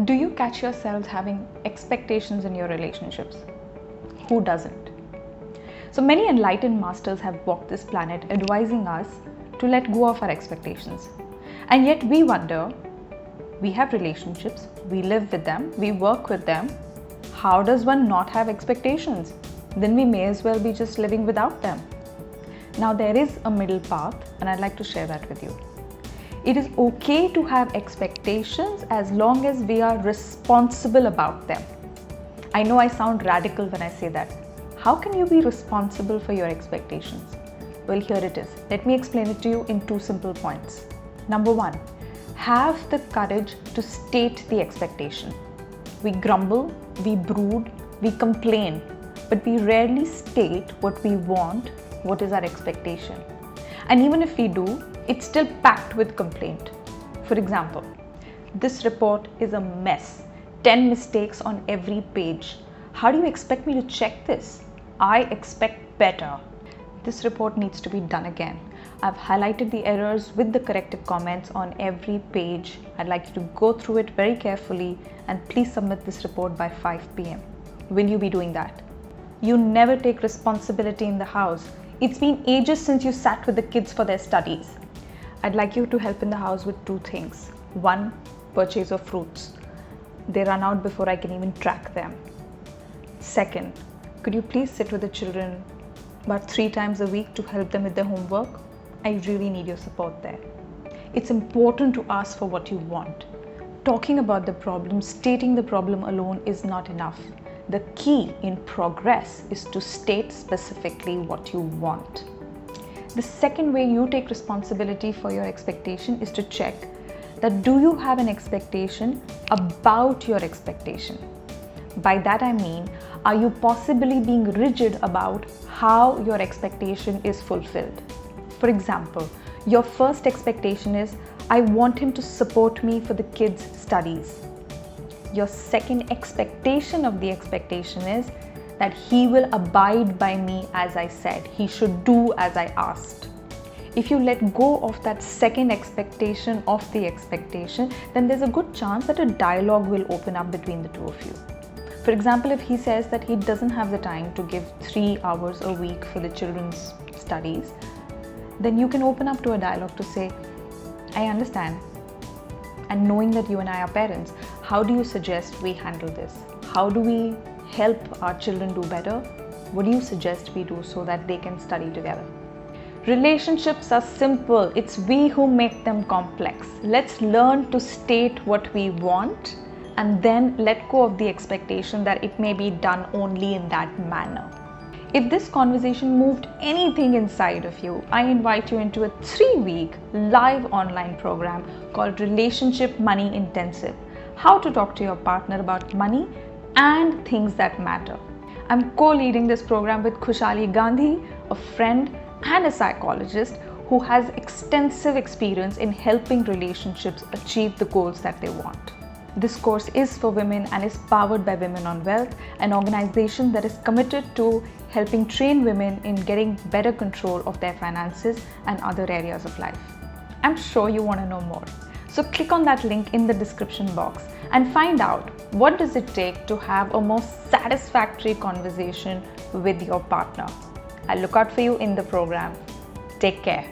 Do you catch yourselves having expectations in your relationships? Who doesn't? So many enlightened masters have walked this planet advising us to let go of our expectations. And yet we wonder, we have relationships, we live with them, we work with them. How does one not have expectations? Then we may as well be just living without them. Now there is a middle path, and I'd like to share that with you. It is okay to have expectations as long as we are responsible about them. I know I sound radical when I say that. How can you be responsible for your expectations? Well, here it is. Let me explain it to you in 2 simple points. Number 1, have the courage to state the expectation. We grumble, we brood, we complain, but we rarely state what we want, what is our expectation. And even if we do, it's still packed with complaint. For example, this report is a mess. 10 mistakes on every page. How do you expect me to check this? I expect better. This report needs to be done again. I've highlighted the errors with the corrected comments on every page. I'd like you to go through it very carefully and please submit this report by 5 p.m. Will you be doing that? You never take responsibility in the house. It's been ages since you sat with the kids for their studies. I'd like you to help in the house with 2 things. 1, purchase of fruits. They run out before I can even track them. 2nd, could you please sit with the children about 3 times a week to help them with their homework? I really need your support there. It's important to ask for what you want. Talking about the problem, stating the problem alone is not enough. The key in progress is to state specifically what you want. The second way you take responsibility for your expectation is to check that do you have an expectation about your expectation? By that I mean, are you possibly being rigid about how your expectation is fulfilled? For example, your first expectation is, I want him to support me for the kids' studies. Your second expectation of the expectation is that he will abide by me as I said. He should do as I asked. If you let go of that second expectation of the expectation, then there's a good chance that a dialogue will open up between the 2 of you. For example, if he says that he doesn't have the time to give 3 hours a week for the children's studies, then you can open up to a dialogue to say, I understand. And knowing that you and I are parents, how do you suggest we handle this? How do we help our children do better? What do you suggest we do so that they can study together? Relationships are simple. It's we who make them complex. Let's learn to state what we want and then let go of the expectation that it may be done only in that manner. If this conversation moved anything inside of you, I invite you into a 3-week live online program called Relationship Money Intensive. How to talk to your partner about money and things that matter. I'm co-leading this program with Khushali Gandhi, a friend and a psychologist who has extensive experience in helping relationships achieve the goals that they want. This course is for women and is powered by Women on Wealth, an organization that is committed to helping train women in getting better control of their finances and other areas of life. I'm sure you want to know more. So click on that link in the description box and find out what does it take to have a more satisfactory conversation with your partner. I'll look out for you in the program. Take care.